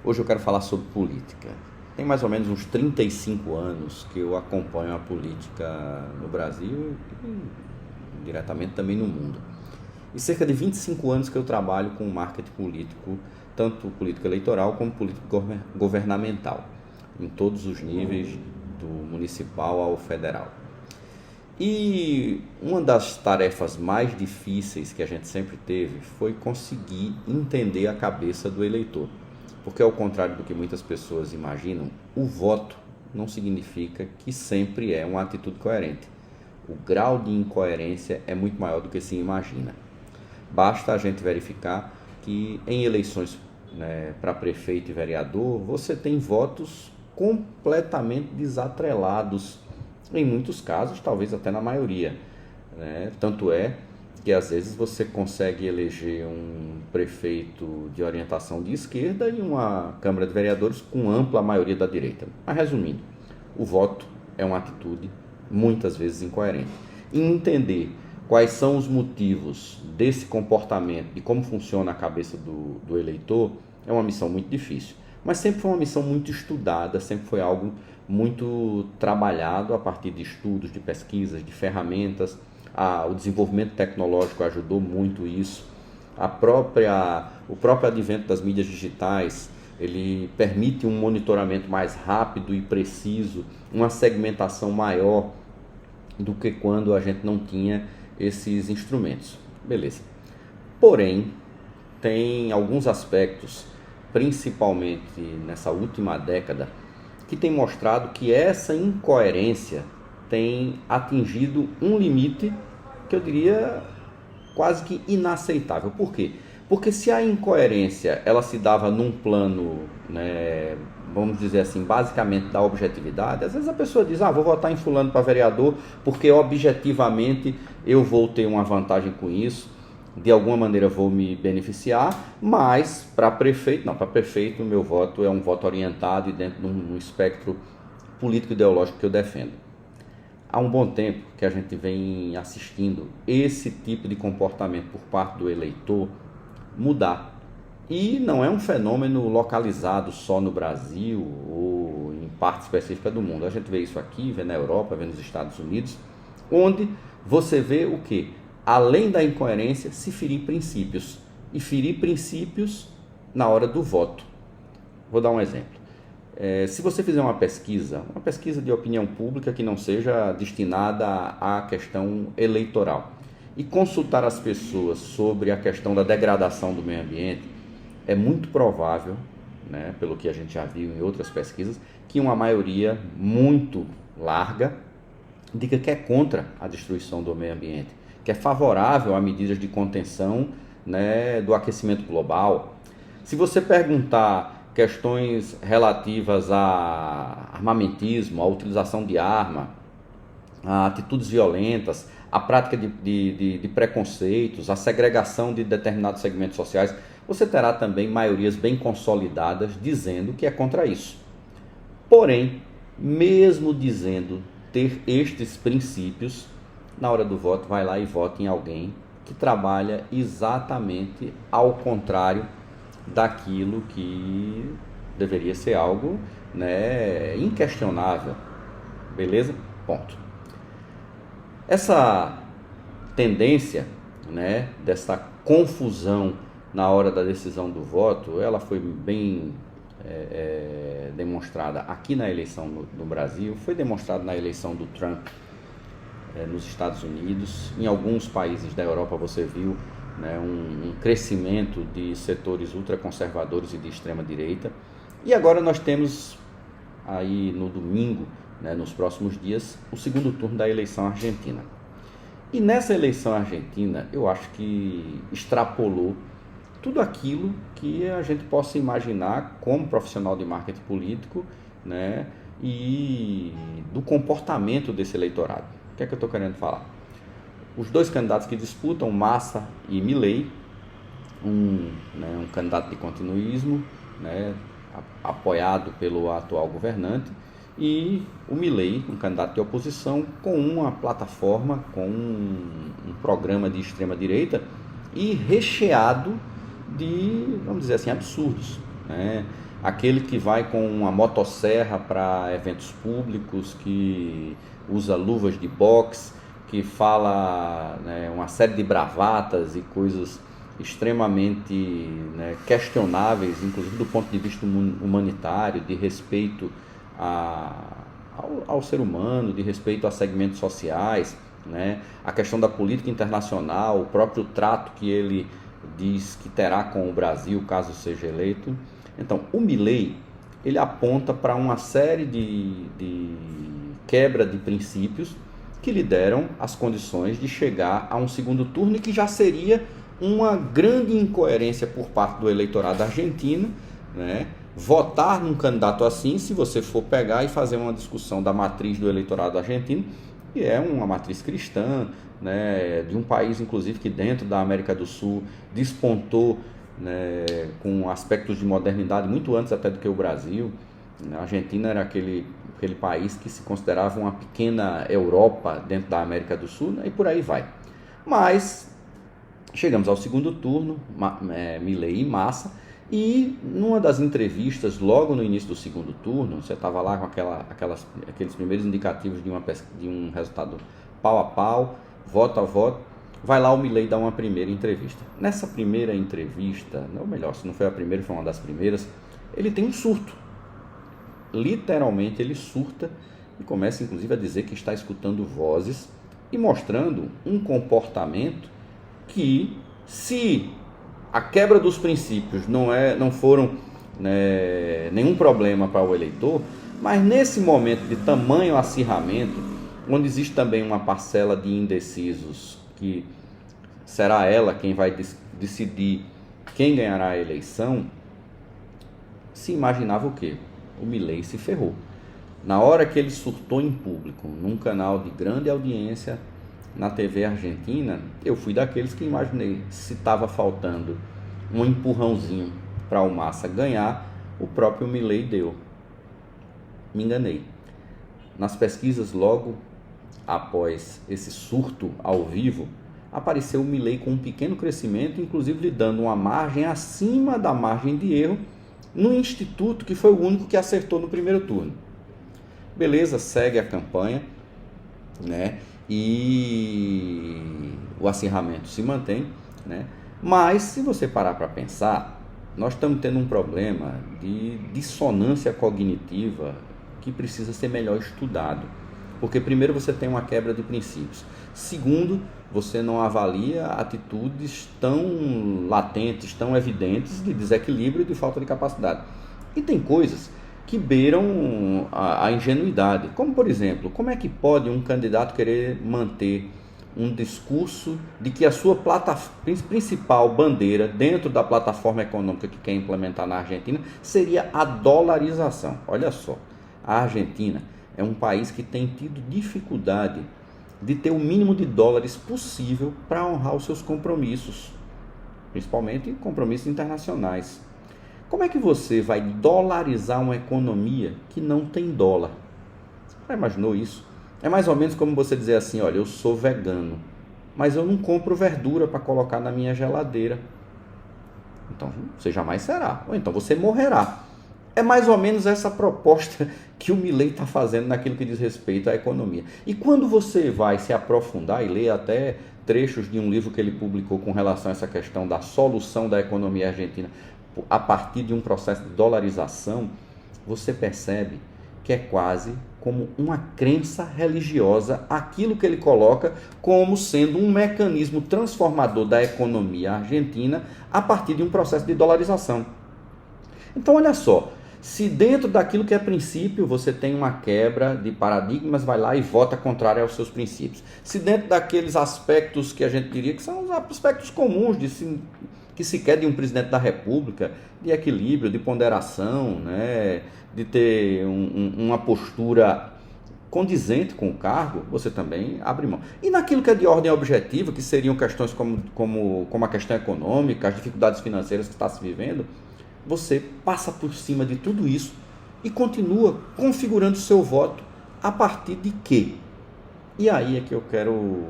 Hoje eu quero falar sobre política. Tem mais ou menos uns 35 anos que eu acompanho a política no Brasil e diretamente também no mundo. E cerca de 25 anos que eu trabalho com marketing político, tanto política eleitoral como política governamental, em todos os níveis, do municipal ao federal. E uma das tarefas mais difíceis que a gente sempre teve foi conseguir entender a cabeça do eleitor. Porque, ao contrário do que muitas pessoas imaginam, o voto não significa que sempre é uma atitude coerente. O grau de incoerência é muito maior do que se imagina. Basta a gente verificar que em eleições, para prefeito e vereador, você tem votos completamente desatrelados, em muitos casos, talvez até na maioria. Tanto é que às vezes você consegue eleger um prefeito de orientação de esquerda e uma Câmara de Vereadores com ampla maioria da direita. Mas resumindo, o voto é uma atitude muitas vezes incoerente. E entender quais são os motivos desse comportamento e como funciona a cabeça do eleitor é uma missão muito difícil. Mas sempre foi uma missão muito estudada, sempre foi algo muito trabalhado a partir de estudos, de pesquisas, de ferramentas. O desenvolvimento tecnológico ajudou muito isso. O próprio advento das mídias digitais, ele permite um monitoramento mais rápido e preciso, uma segmentação maior do que quando a gente não tinha esses instrumentos. Beleza. Porém, tem alguns aspectos, principalmente nessa última década, que tem mostrado que essa incoerência tem atingido um limite que eu diria quase que inaceitável. Por quê? Porque se a incoerência ela se dava num plano, vamos dizer assim, basicamente da objetividade, às vezes a pessoa diz, vou votar em fulano para vereador porque objetivamente eu vou ter uma vantagem com isso, de alguma maneira vou me beneficiar, mas para prefeito, o meu voto é um voto orientado e dentro de um espectro político-ideológico que eu defendo. Há um bom tempo que a gente vem assistindo esse tipo de comportamento por parte do eleitor mudar. E não é um fenômeno localizado só no Brasil ou em parte específica do mundo. A gente vê isso aqui, vê na Europa, vê nos Estados Unidos, onde você vê o quê? Além da incoerência, se ferir princípios. E ferir princípios na hora do voto. Vou dar um exemplo. Se você fizer uma pesquisa de opinião pública que não seja destinada à questão eleitoral, e consultar as pessoas sobre a questão da degradação do meio ambiente, é muito provável, pelo que a gente já viu em outras pesquisas, que uma maioria muito larga diga que é contra a destruição do meio ambiente, que é favorável a medidas de contenção, do aquecimento global. Se você perguntar questões relativas a armamentismo, a utilização de arma, a atitudes violentas, a prática de preconceitos, a segregação de determinados segmentos sociais, você terá também maiorias bem consolidadas dizendo que é contra isso. Porém, mesmo dizendo ter estes princípios, na hora do voto vai lá e vota em alguém que trabalha exatamente ao contrário daquilo que deveria ser algo inquestionável. Beleza? Ponto. Essa tendência dessa confusão na hora da decisão do voto, ela foi bem demonstrada aqui na eleição no Brasil, foi demonstrada na eleição do Trump nos Estados Unidos. Em alguns países da Europa você viu um crescimento de setores ultraconservadores e de extrema direita. E agora nós temos aí no domingo, nos próximos dias, o segundo turno da eleição argentina. E nessa eleição argentina, eu acho que extrapolou tudo aquilo que a gente possa imaginar como profissional de marketing político, e do comportamento desse eleitorado. O que é que eu estou querendo falar? Os dois candidatos que disputam, Massa e Milei, um candidato de continuismo, apoiado pelo atual governante, e o Milei, um candidato de oposição, com uma plataforma, com um programa de extrema-direita e recheado de, vamos dizer assim, absurdos. né? Aquele que vai com uma motosserra para eventos públicos, que usa luvas de boxe, que fala, né, uma série de bravatas e coisas extremamente, né, questionáveis, inclusive do ponto de vista humanitário, de respeito ao ser humano, de respeito a segmentos sociais, né? A questão da política internacional, o próprio trato que ele diz que terá com o Brasil caso seja eleito. Então, o Milei, ele aponta para uma série de quebra de princípios que lhe deram as condições de chegar a um segundo turno, e que já seria uma grande incoerência por parte do eleitorado argentino, né? Votar num candidato assim, se você for pegar e fazer uma discussão da matriz do eleitorado argentino, que é uma matriz cristã, né, de um país, inclusive, que dentro da América do Sul despontou, né, com aspectos de modernidade muito antes até do que o Brasil. A Argentina era aquele país que se considerava uma pequena Europa dentro da América do Sul, né, e por aí vai. Mas chegamos ao segundo turno, Milei e Massa, e numa das entrevistas, logo no início do segundo turno, você estava lá com aqueles primeiros indicativos de um resultado pau a pau, voto a voto, vai lá o Milei dar uma primeira entrevista. Nessa primeira entrevista, ou melhor, se não foi a primeira, foi uma das primeiras, ele tem um surto. Literalmente ele surta e começa inclusive a dizer que está escutando vozes e mostrando um comportamento que, se a quebra dos princípios não foram, né, nenhum problema para o eleitor, mas nesse momento de tamanho acirramento, onde existe também uma parcela de indecisos, que será ela quem vai decidir quem ganhará a eleição, se imaginava o quê? O Milei se ferrou. Na hora que ele surtou em público, num canal de grande audiência na TV argentina, eu fui daqueles que imaginei, se estava faltando um empurrãozinho para o Massa ganhar, o próprio Milei deu. Me enganei. Nas pesquisas, logo após esse surto ao vivo, apareceu o Milei com um pequeno crescimento, inclusive lhe dando uma margem acima da margem de erro no Instituto, que foi o único que acertou no primeiro turno. Beleza, segue a campanha, né? E o acirramento se mantém, né? Mas se você parar para pensar, nós estamos tendo um problema de dissonância cognitiva que precisa ser melhor estudado. Porque primeiro você tem uma quebra de princípios. Segundo, você não avalia atitudes tão latentes, tão evidentes de desequilíbrio e de falta de capacidade. E tem coisas que beiram a ingenuidade. Como, por exemplo, como é que pode um candidato querer manter um discurso de que a sua principal bandeira dentro da plataforma econômica que quer implementar na Argentina seria a dolarização? Olha só, a Argentina é um país que tem tido dificuldade de ter o mínimo de dólares possível para honrar os seus compromissos, principalmente compromissos internacionais. Como é que você vai dolarizar uma economia que não tem dólar? Você já imaginou isso? É mais ou menos como você dizer assim, olha, eu sou vegano, mas eu não compro verdura para colocar na minha geladeira. Então você jamais será, ou então você morrerá. É mais ou menos essa proposta que o Milei está fazendo naquilo que diz respeito à economia. E quando você vai se aprofundar e ler até trechos de um livro que ele publicou com relação a essa questão da solução da economia argentina a partir de um processo de dolarização, você percebe que é quase como uma crença religiosa aquilo que ele coloca como sendo um mecanismo transformador da economia argentina a partir de um processo de dolarização. Então, olha só, se dentro daquilo que é princípio você tem uma quebra de paradigmas, vai lá e vota contrário aos seus princípios. Se dentro daqueles aspectos que a gente diria que são os aspectos comuns que se quer de um presidente da República, de equilíbrio, de ponderação, né, de ter uma postura condizente com o cargo, você também abre mão. E naquilo que é de ordem objetiva, que seriam questões como a questão econômica, as dificuldades financeiras que está se vivendo, você passa por cima de tudo isso e continua configurando o seu voto a partir de quê? E aí é que eu quero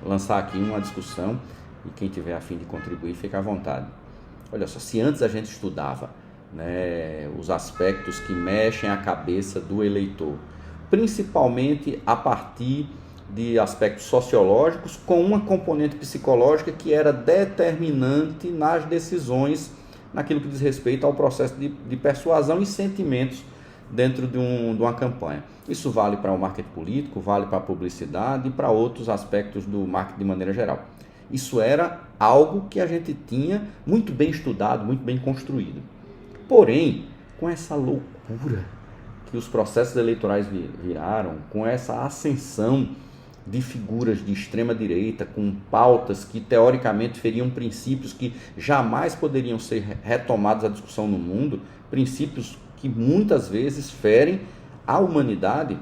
lançar aqui uma discussão, e quem tiver a fim de contribuir, fica à vontade. Olha só, se antes a gente estudava né, os aspectos que mexem a cabeça do eleitor, principalmente a partir de aspectos sociológicos, com uma componente psicológica que era determinante nas decisões, naquilo que diz respeito ao processo de persuasão e sentimentos dentro de uma campanha. Isso vale para o marketing político, vale para a publicidade e para outros aspectos do marketing de maneira geral. Isso era algo que a gente tinha muito bem estudado, muito bem construído. Porém, com essa loucura que os processos eleitorais viraram, com essa ascensão de figuras de extrema direita, com pautas que teoricamente feriam princípios que jamais poderiam ser retomados à discussão no mundo, princípios que muitas vezes ferem a humanidade,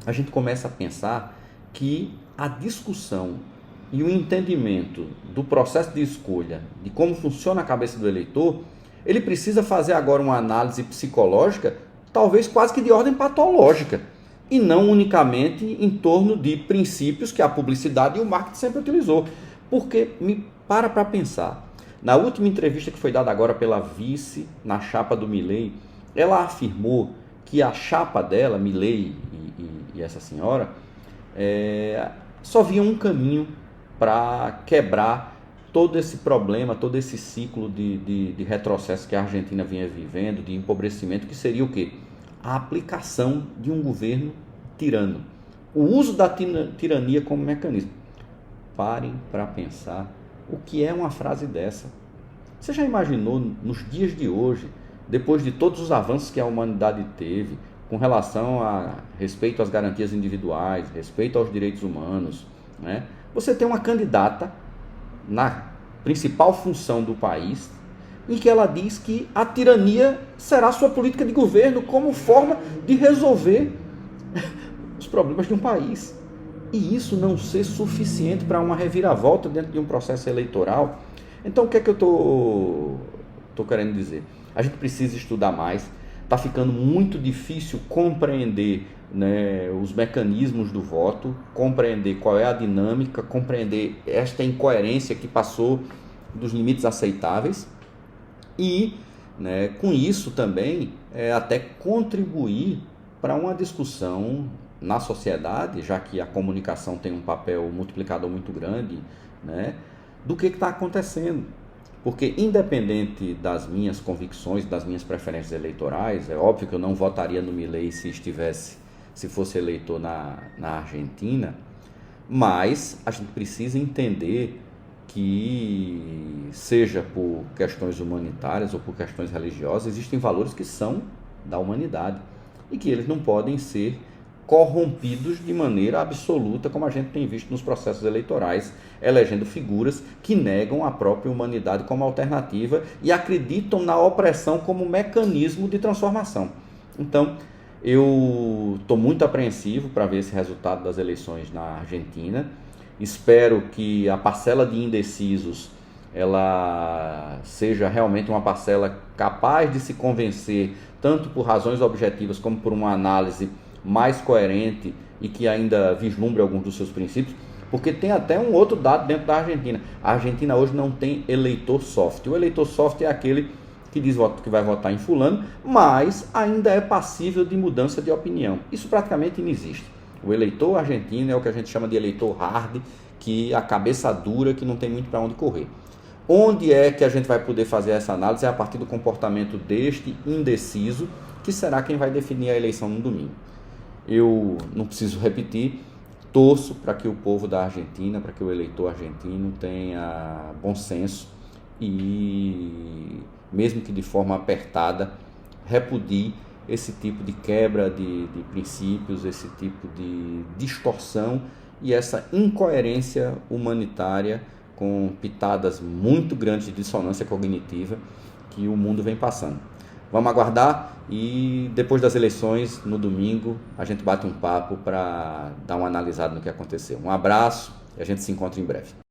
a gente começa a pensar que a discussão e o entendimento do processo de escolha, de como funciona a cabeça do eleitor, ele precisa fazer agora uma análise psicológica, talvez quase que de ordem patológica, e não unicamente em torno de princípios que a publicidade e o marketing sempre utilizou. Porque para pensar, na última entrevista que foi dada agora pela vice na chapa do Milei, ela afirmou que a chapa dela, Milei e essa senhora, só via um caminho para quebrar todo esse problema, todo esse ciclo de retrocesso que a Argentina vinha vivendo, de empobrecimento, que seria o quê? A aplicação de um governo tirano. O uso da tirania como mecanismo. Parem para pensar o que é uma frase dessa. Você já imaginou, nos dias de hoje, depois de todos os avanços que a humanidade teve, com relação a respeito às garantias individuais, respeito aos direitos humanos, né? Você tem uma candidata na principal função do país, em que ela diz que a tirania será sua política de governo como forma de resolver os problemas de um país. E isso não ser suficiente para uma reviravolta dentro de um processo eleitoral. Então, o que é que eu estou querendo dizer? A gente precisa estudar mais. Está ficando muito difícil compreender, né, os mecanismos do voto, compreender qual é a dinâmica, compreender esta incoerência que passou dos limites aceitáveis. E, né, com isso também até contribuir para uma discussão na sociedade, já que a comunicação tem um papel multiplicador muito grande, né, do que está acontecendo. Porque, independente das minhas convicções, das minhas preferências eleitorais, é óbvio que eu não votaria no Milei se fosse eleitor na Argentina, mas a gente precisa entender que, seja por questões humanitárias ou por questões religiosas, existem valores que são da humanidade e que eles não podem ser corrompidos de maneira absoluta, como a gente tem visto nos processos eleitorais, elegendo figuras que negam a própria humanidade como alternativa e acreditam na opressão como mecanismo de transformação. Então, eu estou muito apreensivo para ver esse resultado das eleições na Argentina. Espero que a parcela de indecisos ela seja realmente uma parcela capaz de se convencer, tanto por razões objetivas como por uma análise mais coerente e que ainda vislumbre alguns dos seus princípios, porque tem até um outro dado dentro da Argentina. A Argentina hoje não tem eleitor soft. O eleitor soft é aquele que diz que vai votar em fulano, mas ainda é passível de mudança de opinião. Isso praticamente não existe. O eleitor argentino é o que a gente chama de eleitor hard, que a cabeça dura, que não tem muito para onde correr. Onde é que a gente vai poder fazer essa análise? É a partir do comportamento deste indeciso, que será quem vai definir a eleição no domingo. Eu não preciso repetir, torço para que o povo da Argentina, para que o eleitor argentino tenha bom senso e, mesmo que de forma apertada, repudie esse tipo de quebra de princípios, esse tipo de distorção e essa incoerência humanitária com pitadas muito grandes de dissonância cognitiva que o mundo vem passando. Vamos aguardar e depois das eleições, no domingo, a gente bate um papo para dar uma analisada no que aconteceu. Um abraço e a gente se encontra em breve.